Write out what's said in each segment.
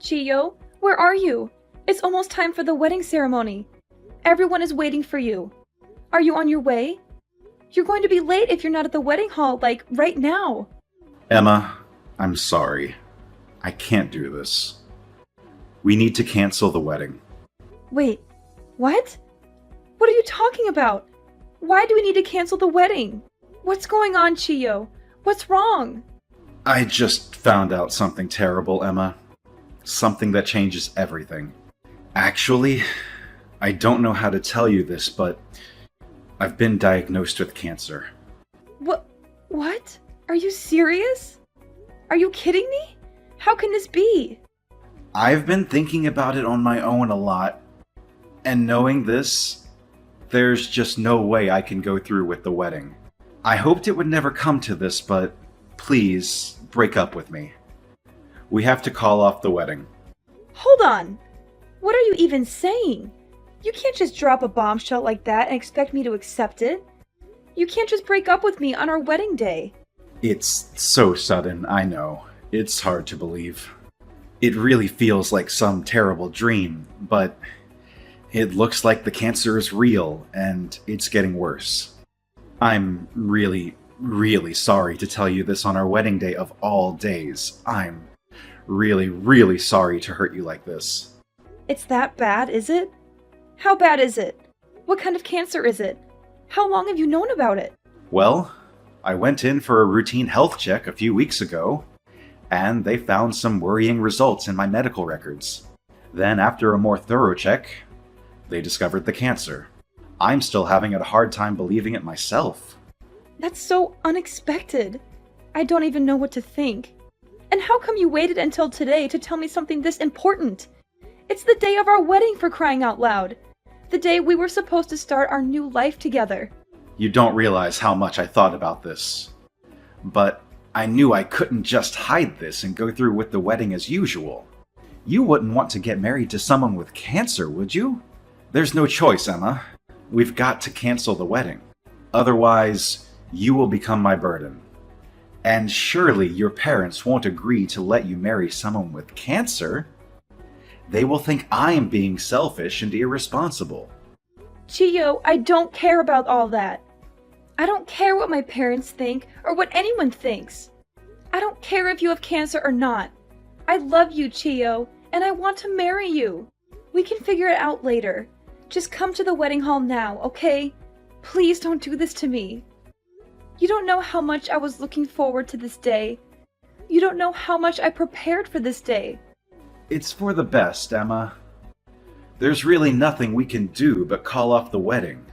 Chiyo, where are you? It's almost time for the wedding ceremony. Everyone is waiting for you. Are you on your way? You're going to be late if you're not at the wedding hall, like, right now. Emma, I'm sorry. I can't do this. We need to cancel the wedding. Wait, what? What are you talking about? Why do we need to cancel the wedding? What's going on, Chiyo? What's wrong? I just found out something terrible, Emma. Something that changes everything. Actually, I don't know how to tell you this, but I've been diagnosed with cancer. What? Are you serious? Are you kidding me? How can this be? I've been thinking about it on my own a lot, and knowing this, there's just no way I can go through with the wedding. I hoped it would never come to this, but please, break up with me. We have to call off the wedding. Hold on! What are you even saying? You can't just drop a bombshell like that and expect me to accept it. You can't just break up with me on our wedding day. It's so sudden, I know. It's hard to believe. It really feels like some terrible dream, but it looks like the cancer is real, and it's getting worse. I'm really sorry to tell you this on our wedding day of all days. I'm really sorry to hurt you like this. It's that bad, is it? How bad is it? What kind of cancer is it? How long have you known about it? Well, I went in for a routine health check a few weeks ago, and they found some worrying results in my medical records. Then, after a more thorough check, they discovered the cancer. I'm still having a hard time believing it myself. That's so unexpected. I don't even know what to think. And how come you waited until today to tell me something this important? It's the day of our wedding, for crying out loud. The day we were supposed to start our new life together. You don't realize how much I thought about this. But I knew I couldn't just hide this and go through with the wedding as usual. You wouldn't want to get married to someone with cancer, would you? There's no choice, Emma. We've got to cancel the wedding. Otherwise, you will become my burden. And surely your parents won't agree to let you marry someone with cancer. They will think I am being selfish and irresponsible. Chiyo, I don't care about all that. I don't care what my parents think or what anyone thinks. I don't care if you have cancer or not. I love you, Chiyo, and I want to marry you. We can figure it out later. Just come to the wedding hall now, okay? Please don't do this to me. You don't know how much I was looking forward to this day. You don't know how much I prepared for this day. It's for the best, Emma. There's really nothing we can do but call off the wedding.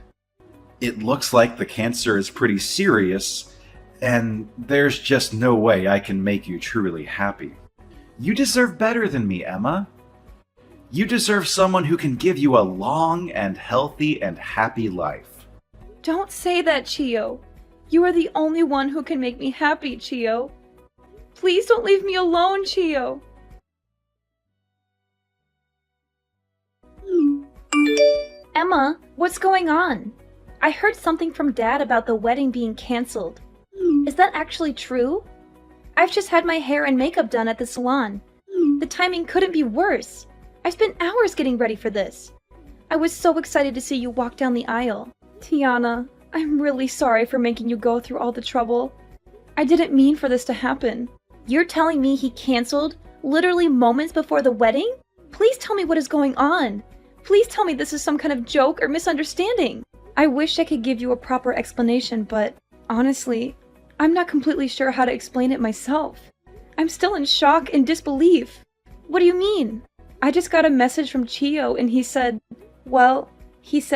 It looks like the cancer is pretty serious, and there's just no way I can make you truly happy. You deserve better than me, Emma. You deserve someone who can give you a long and healthy and happy life. Don't say that, Chiyo. You are the only one who can make me happy, Chiyo. Please don't leave me alone, Chiyo. Emma, what's going on? I heard something from Dad about the wedding being cancelled. Is that actually true? I've just had my hair and makeup done at the salon. The timing couldn't be worse. I spent hours getting ready for this. I was so excited to see you walk down the aisle. Tiana, I'm really sorry for making you go through all the trouble. I didn't mean for this to happen. You're telling me he cancelled literally moments before the wedding? Please tell me what is going on. Please tell me this is some kind of joke or misunderstanding. I wish I could give you a proper explanation, but honestly, I'm not completely sure how to explain it myself. I'm still in shock and disbelief. What do you mean? I just got a message from Chiyo and he said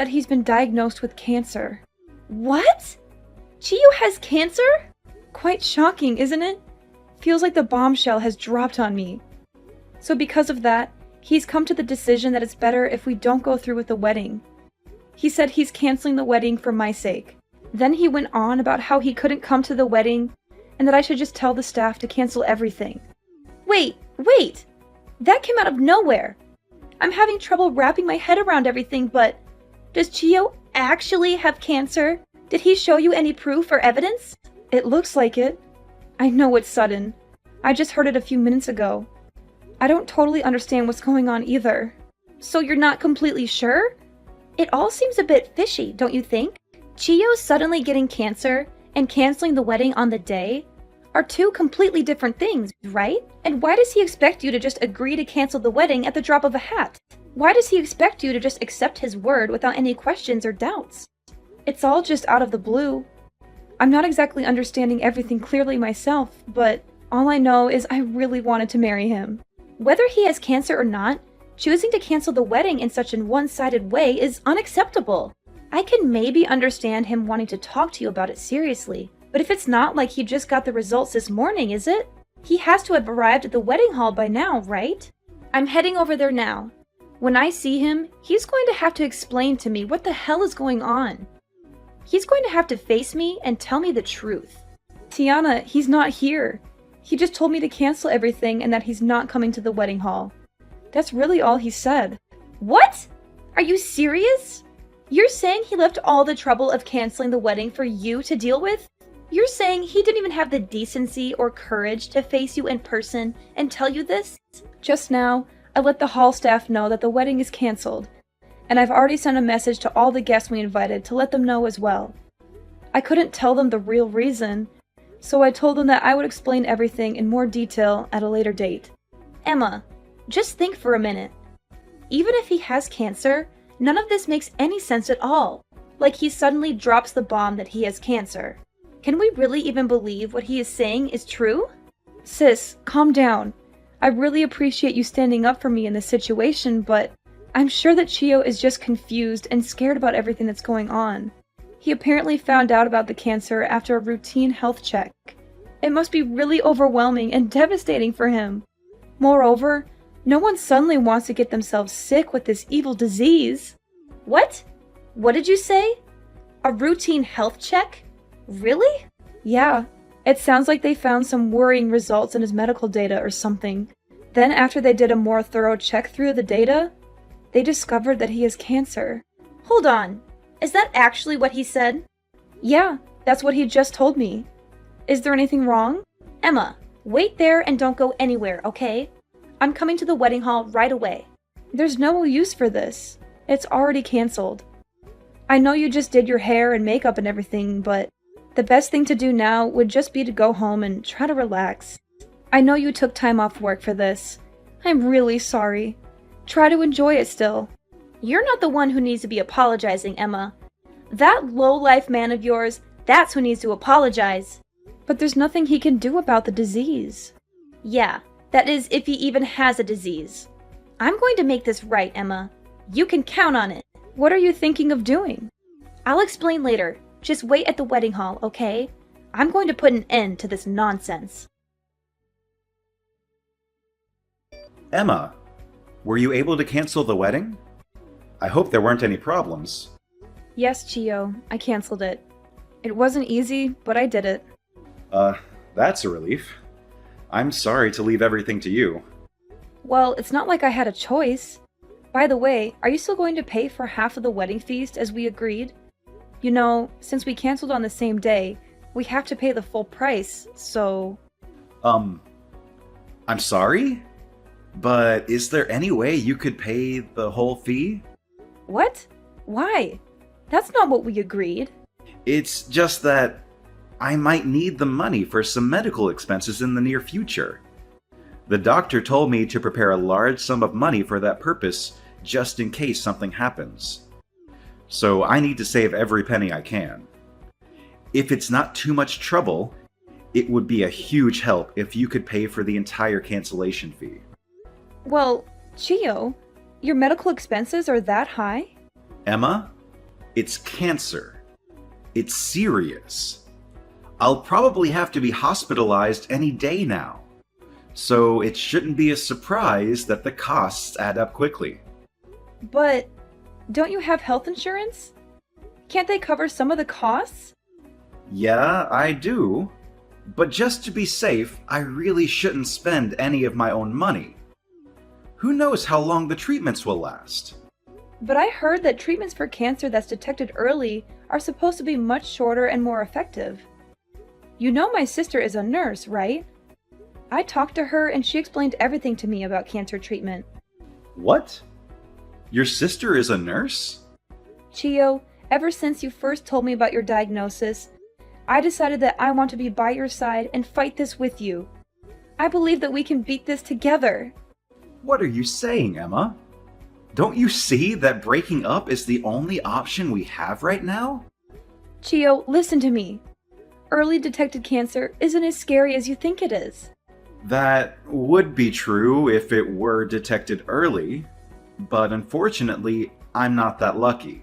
he's been diagnosed with cancer. What? Chiyo has cancer? Quite shocking, isn't it? Feels like the bombshell has dropped on me. So because of that, he's come to the decision that it's better if we don't go through with the wedding. He said he's canceling the wedding for my sake. Then he went on about how he couldn't come to the wedding and that I should just tell the staff to cancel everything. Wait! That came out of nowhere! I'm having trouble wrapping my head around everything, but does Chiyo actually have cancer? Did he show you any proof or evidence? It looks like it. I know it's sudden. I just heard it a few minutes ago. I don't totally understand what's going on either. So you're not completely sure? It all seems a bit fishy, don't you think? Chiyo suddenly getting cancer and canceling the wedding on the day are two completely different things, right? And why does he expect you to just agree to cancel the wedding at the drop of a hat? Why does he expect you to just accept his word without any questions or doubts? It's all just out of the blue. I'm not exactly understanding everything clearly myself, but all I know is I really wanted to marry him. Whether he has cancer or not, choosing to cancel the wedding in such a one-sided way is unacceptable. I can maybe understand him wanting to talk to you about it seriously, but if it's not like he just got the results this morning, is it? He has to have arrived at the wedding hall by now, right? I'm heading over there now. When I see him, he's going to have to explain to me what the hell is going on. He's going to have to face me and tell me the truth. Tiana, he's not here. He just told me to cancel everything and that he's not coming to the wedding hall. That's really all he said. What? Are you serious? You're saying he left all the trouble of canceling the wedding for you to deal with? You're saying he didn't even have the decency or courage to face you in person and tell you this? Just now, I let the hall staff know that the wedding is canceled, and I've already sent a message to all the guests we invited to let them know as well. I couldn't tell them the real reason, so I told them that I would explain everything in more detail at a later date. Emma, just think for a minute. Even if he has cancer, none of this makes any sense at all. Like he suddenly drops the bomb that he has cancer. Can we really even believe what he is saying is true? Sis, calm down. I really appreciate you standing up for me in this situation, but I'm sure that Chiyo is just confused and scared about everything that's going on. He apparently found out about the cancer after a routine health check. It must be really overwhelming and devastating for him. Moreover, no one suddenly wants to get themselves sick with this evil disease. What? What did you say? A routine health check? Really? Yeah. It sounds like they found some worrying results in his medical data or something. Then after they did a more thorough check through the data, they discovered that he has cancer. Hold on. Is that actually what he said? Yeah, that's what he just told me. Is there anything wrong? Emma, wait there and don't go anywhere, okay? I'm coming to the wedding hall right away. There's no use for this. It's already canceled. I know you just did your hair and makeup and everything, but the best thing to do now would just be to go home and try to relax. I know you took time off work for this. I'm really sorry. Try to enjoy it still. You're not the one who needs to be apologizing, Emma. That low-life man of yours, that's who needs to apologize. But there's nothing he can do about the disease. Yeah, that is if he even has a disease. I'm going to make this right, Emma. You can count on it. What are you thinking of doing? I'll explain later. Just wait at the wedding hall, okay? I'm going to put an end to this nonsense. Emma, were you able to cancel the wedding? I hope there weren't any problems. Yes, Chiyo, I canceled it. It wasn't easy, but I did it. That's a relief. I'm sorry to leave everything to you. Well, it's not like I had a choice. By the way, are you still going to pay for half of the wedding feast as we agreed? You know, since we canceled on the same day, we have to pay the full price, so... I'm sorry? But is there any way you could pay the whole fee? What? Why? That's not what we agreed. It's just that I might need the money for some medical expenses in the near future. The doctor told me to prepare a large sum of money for that purpose, just in case something happens. So I need to save every penny I can. If it's not too much trouble, it would be a huge help if you could pay for the entire cancellation fee. Well, Chiyo, your medical expenses are that high? Emma, it's cancer. It's serious. I'll probably have to be hospitalized any day now. So it shouldn't be a surprise that the costs add up quickly. But don't you have health insurance? Can't they cover some of the costs? Yeah, I do. But just to be safe, I really shouldn't spend any of my own money. Who knows how long the treatments will last? But I heard that treatments for cancer that's detected early are supposed to be much shorter and more effective. You know my sister is a nurse, right? I talked to her and she explained everything to me about cancer treatment. What? Your sister is a nurse? Chio, ever since you first told me about your diagnosis, I decided that I want to be by your side and fight this with you. I believe that we can beat this together. What are you saying, Emma? Don't you see that breaking up is the only option we have right now? Chio, listen to me. Early detected cancer isn't as scary as you think it is. That would be true if it were detected early, but unfortunately, I'm not that lucky.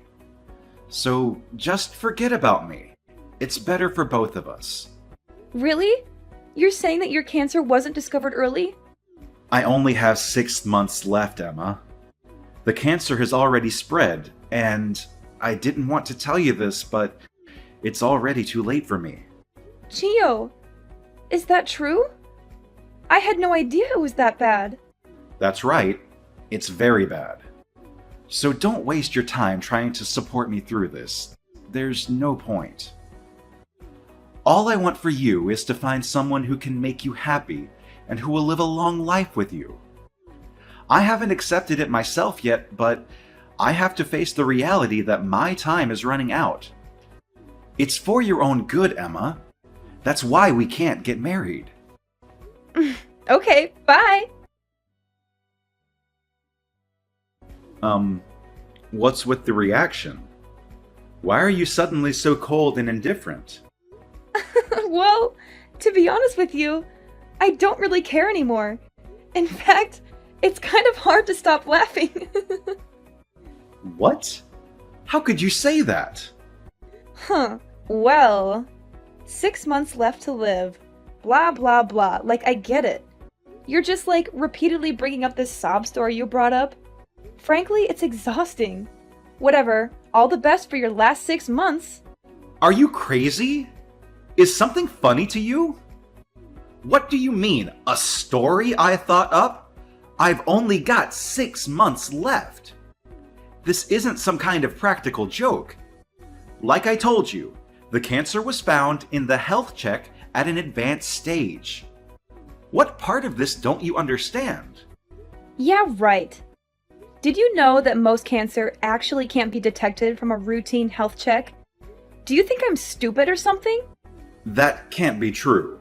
So just forget about me. It's better for both of us. Really? You're saying that your cancer wasn't discovered early? I only have 6 months left, Emma. The cancer has already spread, and I didn't want to tell you this, but it's already too late for me. Chio, is that true? I had no idea it was that bad. That's right. It's very bad. So don't waste your time trying to support me through this. There's no point. All I want for you is to find someone who can make you happy and who will live a long life with you. I haven't accepted it myself yet, but I have to face the reality that my time is running out. It's for your own good, Emma. That's why we can't get married. Okay, bye! What's with the reaction? Why are you suddenly so cold and indifferent? Well, to be honest with you, I don't really care anymore. In fact, it's kind of hard to stop laughing. What? How could you say that? Well, 6 months left to live. Blah, blah, blah. Like, I get it. You're just, like, repeatedly bringing up this sob story you brought up. Frankly, it's exhausting. Whatever. All the best for your last 6 months. Are you crazy? Is something funny to you? What do you mean, a story I thought up? I've only got 6 months left. This isn't some kind of practical joke. Like I told you, the cancer was found in the health check at an advanced stage. What part of this don't you understand? Yeah, right. Did you know that most cancer actually can't be detected from a routine health check? Do you think I'm stupid or something? That can't be true.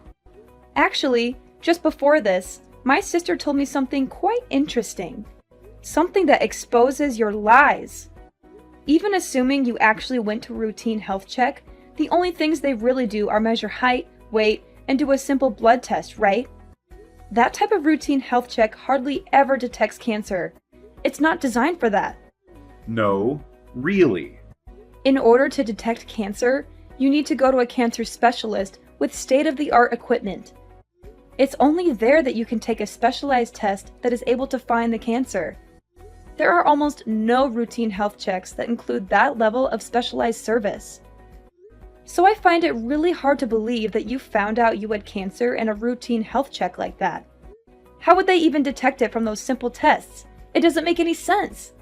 Actually, just before this, my sister told me something quite interesting. Something that exposes your lies. Even assuming you actually went to a routine health check, the only things they really do are measure height, weight, and do a simple blood test, right? That type of routine health check hardly ever detects cancer. It's not designed for that. No, really. In order to detect cancer, you need to go to a cancer specialist with state-of-the-art equipment. It's only there that you can take a specialized test that is able to find the cancer. There are almost no routine health checks that include that level of specialized service. So I find it really hard to believe that you found out you had cancer in a routine health check like that. How would they even detect it from those simple tests? It doesn't make any sense.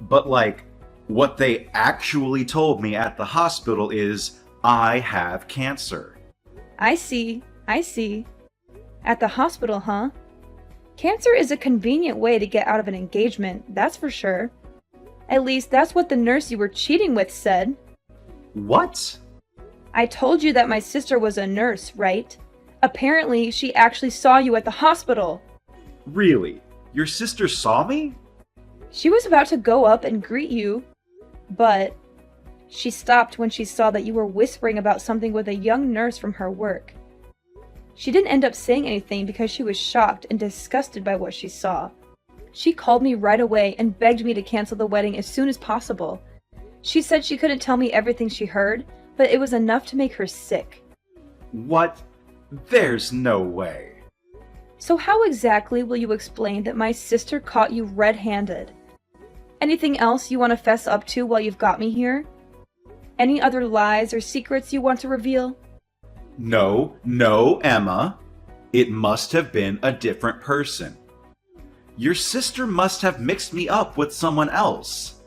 But like, what they actually told me at the hospital is, I have cancer. I see. At the hospital, huh? Cancer is a convenient way to get out of an engagement, that's for sure. At least that's what the nurse you were cheating with said. What? I told you that my sister was a nurse, right? Apparently, she actually saw you at the hospital. Really? Your sister saw me? She was about to go up and greet you, but she stopped when she saw that you were whispering about something with a young nurse from her work. She didn't end up saying anything because she was shocked and disgusted by what she saw. She called me right away and begged me to cancel the wedding as soon as possible. She said she couldn't tell me everything she heard, but it was enough to make her sick. What? There's no way. So how exactly will you explain that my sister caught you red-handed? Anything else you want to fess up to while you've got me here? Any other lies or secrets you want to reveal? No, Emma. It must have been a different person. Your sister must have mixed me up with someone else.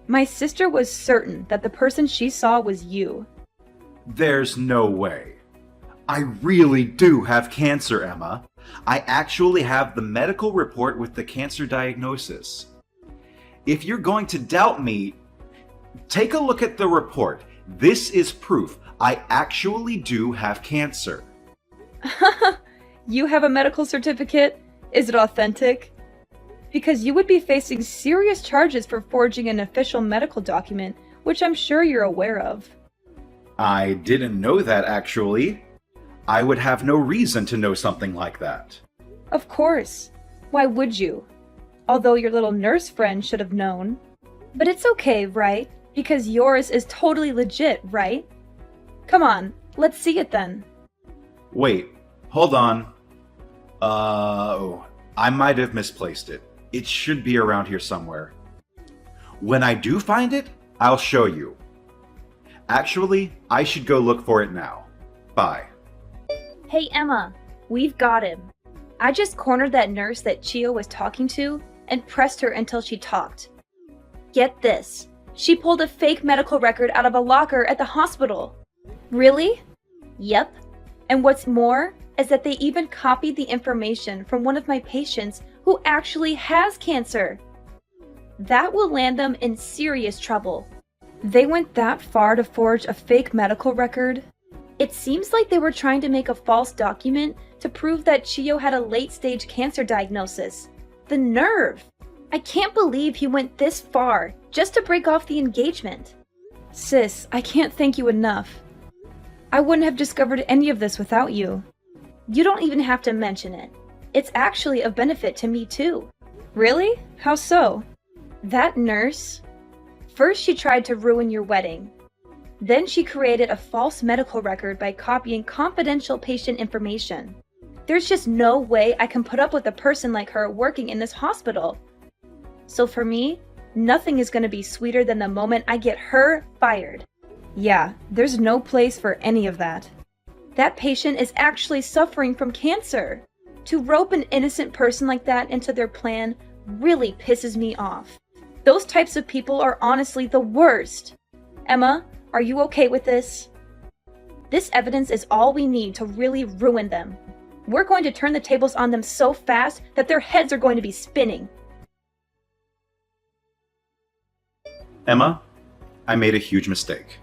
My sister was certain that the person she saw was you. There's no way. I really do have cancer, Emma. I actually have the medical report with the cancer diagnosis. If you're going to doubt me, take a look at the report. This is proof I actually do have cancer. You have a medical certificate? Is it authentic? Because you would be facing serious charges for forging an official medical document, which I'm sure you're aware of. I didn't know that, actually. I would have no reason to know something like that. Of course. Why would you? Although your little nurse friend should have known. But it's okay, right? Because yours is totally legit, right? Come on, let's see it then. Wait, hold on. I might have misplaced it. It should be around here somewhere. When I do find it, I'll show you. Actually, I should go look for it now. Bye. Hey Emma, we've got him. I just cornered that nurse that Chio was talking to and pressed her until she talked. Get this. She pulled a fake medical record out of a locker at the hospital. Really? Yep. And what's more is that they even copied the information from one of my patients who actually has cancer. That will land them in serious trouble. They went that far to forge a fake medical record? It seems like they were trying to make a false document to prove that Chio had a late-stage cancer diagnosis. The nerve! I can't believe he went this far just to break off the engagement. Sis, I can't thank you enough. I wouldn't have discovered any of this without you. You don't even have to mention it. It's actually of benefit to me too. Really? How so? That nurse? First she tried to ruin your wedding. Then she created a false medical record by copying confidential patient information. There's just no way I can put up with a person like her working in this hospital. So for me, nothing is going to be sweeter than the moment I get her fired. Yeah, there's no place for any of that. That patient is actually suffering from cancer. To rope an innocent person like that into their plan really pisses me off. Those types of people are honestly the worst. Emma, are you okay with this? This evidence is all we need to really ruin them. We're going to turn the tables on them so fast that their heads are going to be spinning. Emma, I made a huge mistake.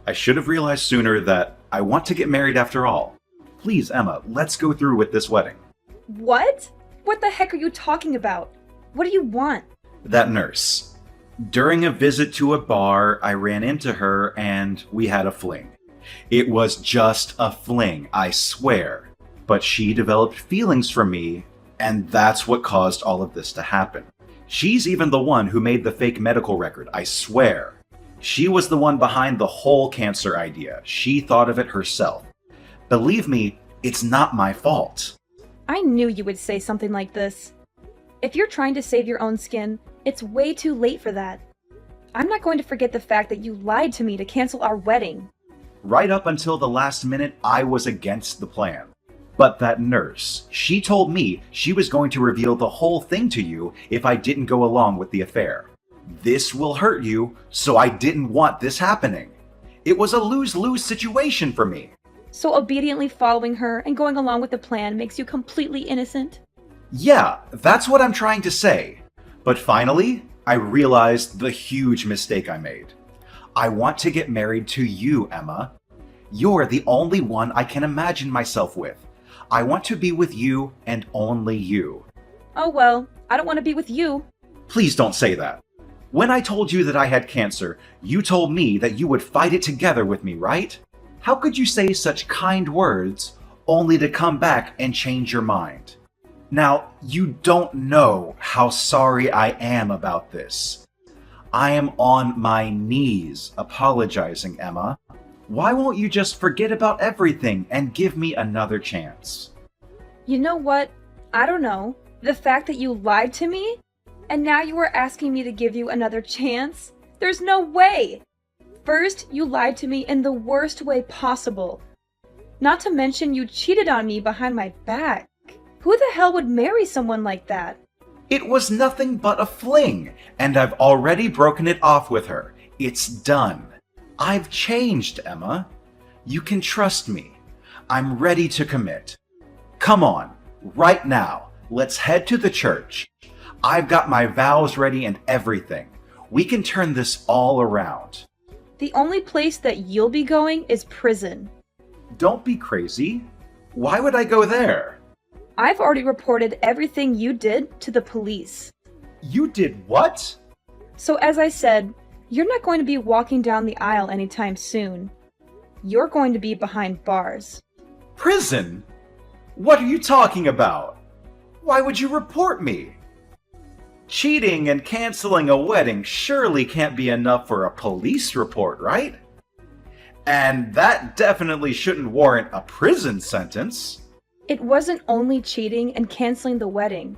I should have realized sooner that I want to get married after all. Please, Emma, let's go through with this wedding. What? What the heck are you talking about? What do you want? That nurse. During a visit to a bar, I ran into her and we had a fling. It was just a fling, I swear. But she developed feelings for me, and that's what caused all of this to happen. She's even the one who made the fake medical record, I swear. She was the one behind the whole cancer idea. She thought of it herself. Believe me, it's not my fault. I knew you would say something like this. If you're trying to save your own skin, it's way too late for that. I'm not going to forget the fact that you lied to me to cancel our wedding. Right up until the last minute, I was against the plan. But that nurse, she told me she was going to reveal the whole thing to you if I didn't go along with the affair. This will hurt you, so I didn't want this happening. It was a lose-lose situation for me. So obediently following her and going along with the plan makes you completely innocent? Yeah, that's what I'm trying to say. But finally, I realized the huge mistake I made. I want to get married to you, Emma. You're the only one I can imagine myself with. I want to be with you and only you. Oh well, I don't want to be with you. Please don't say that. When I told you that I had cancer, you told me that you would fight it together with me, right? How could you say such kind words only to come back and change your mind? Now, you don't know how sorry I am about this. I am on my knees apologizing, Emma. Why won't you just forget about everything and give me another chance? You know what? I don't know. The fact that you lied to me? And now you are asking me to give you another chance? There's no way! First, you lied to me in the worst way possible. Not to mention you cheated on me behind my back. Who the hell would marry someone like that? It was nothing but a fling, and I've already broken it off with her. It's done. I've changed, Emma. You can trust me. I'm ready to commit. Come on, right now, let's head to the church. I've got my vows ready and everything. We can turn this all around. The only place that you'll be going is prison. Don't be crazy. Why would I go there? I've already reported everything you did to the police. You did what? So as I said, you're not going to be walking down the aisle anytime soon. You're going to be behind bars. Prison? What are you talking about? Why would you report me? Cheating and canceling a wedding surely can't be enough for a police report, right? And that definitely shouldn't warrant a prison sentence. It wasn't only cheating and canceling the wedding.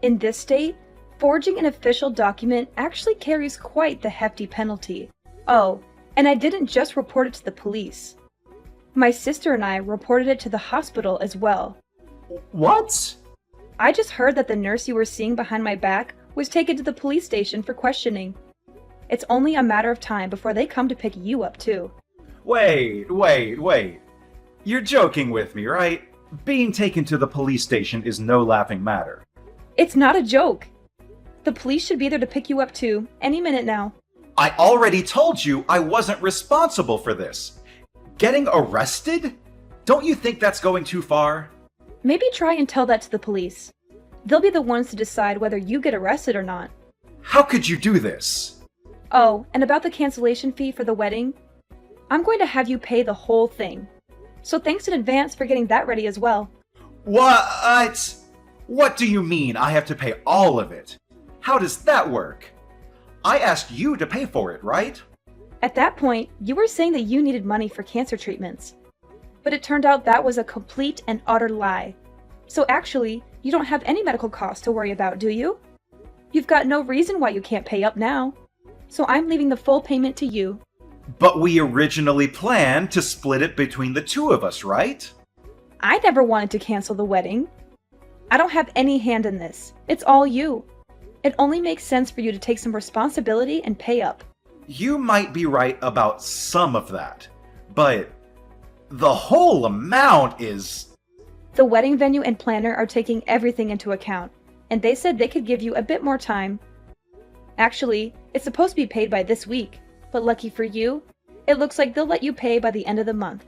In this state, forging an official document actually carries quite the hefty penalty. Oh, and I didn't just report it to the police. My sister and I reported it to the hospital as well. What? I just heard that the nurse you were seeing behind my back was taken to the police station for questioning. It's only a matter of time before they come to pick you up too. Wait. You're joking with me, right? Being taken to the police station is no laughing matter. It's not a joke. The police should be there to pick you up too, any minute now. I already told you I wasn't responsible for this. Getting arrested? Don't you think that's going too far? Maybe try and tell that to the police. They'll be the ones to decide whether you get arrested or not. How could you do this? Oh, and about the cancellation fee for the wedding, I'm going to have you pay the whole thing. So thanks in advance for getting that ready as well. What? What do you mean I have to pay all of it? How does that work? I asked you to pay for it, right? At that point, you were saying that you needed money for cancer treatments. But it turned out that was a complete and utter lie. So actually, you don't have any medical costs to worry about, do you? You've got no reason why you can't pay up now. So I'm leaving the full payment to you. But we originally planned to split it between the two of us, right? I never wanted to cancel the wedding. I don't have any hand in this. It's all you. It only makes sense for you to take some responsibility and pay up. You might be right about some of that, but the whole amount is... The wedding venue and planner are taking everything into account, and they said they could give you a bit more time. Actually, it's supposed to be paid by this week, but lucky for you, it looks like they'll let you pay by the end of the month.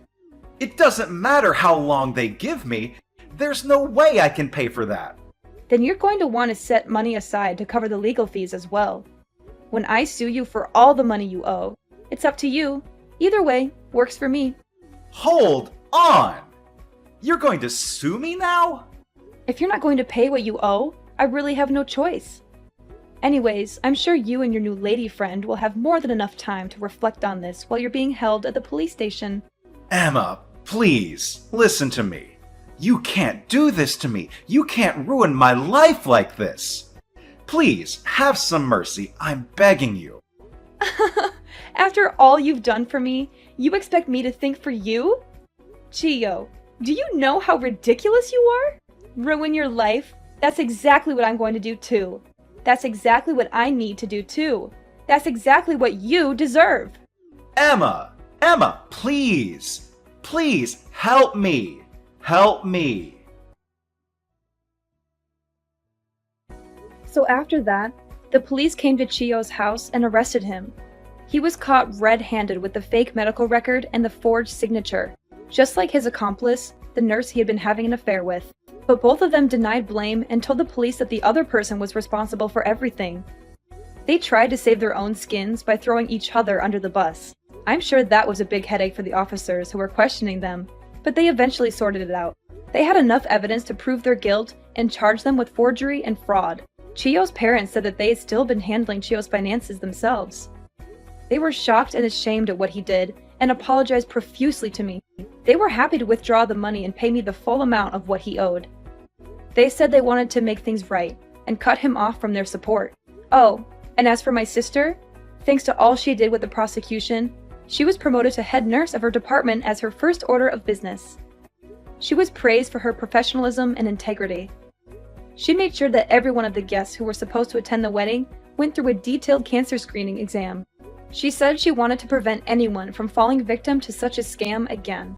It doesn't matter how long they give me. There's no way I can pay for that. Then you're going to want to set money aside to cover the legal fees as well. When I sue you for all the money you owe, it's up to you. Either way, works for me. Hold on! You're going to sue me now? If you're not going to pay what you owe, I really have no choice. Anyways, I'm sure you and your new lady friend will have more than enough time to reflect on this while you're being held at the police station. Emma, please, listen to me. You can't do this to me. You can't ruin my life like this. Please, have some mercy. I'm begging you. After all you've done for me, you expect me to think for you? Chiyo, do you know how ridiculous you are? Ruin your life? That's exactly what I'm going to do too. That's exactly what I need to do too. That's exactly what you deserve. Emma, please, please help me. Help me. So after that, the police came to Chiyo's house and arrested him. He was caught red-handed with the fake medical record and the forged signature, just like his accomplice, the nurse he had been having an affair with. But both of them denied blame and told the police that the other person was responsible for everything. They tried to save their own skins by throwing each other under the bus. I'm sure that was a big headache for the officers who were questioning them, but they eventually sorted it out. They had enough evidence to prove their guilt and charge them with forgery and fraud. Chiyo's parents said that they had still been handling Chiyo's finances themselves. They were shocked and ashamed at what he did and apologized profusely to me. They were happy to withdraw the money and pay me the full amount of what he owed. They said they wanted to make things right and cut him off from their support. Oh, and as for my sister, thanks to all she did with the prosecution, she was promoted to head nurse of her department as her first order of business. She was praised for her professionalism and integrity. She made sure that every one of the guests who were supposed to attend the wedding went through a detailed cancer screening exam. She said she wanted to prevent anyone from falling victim to such a scam again.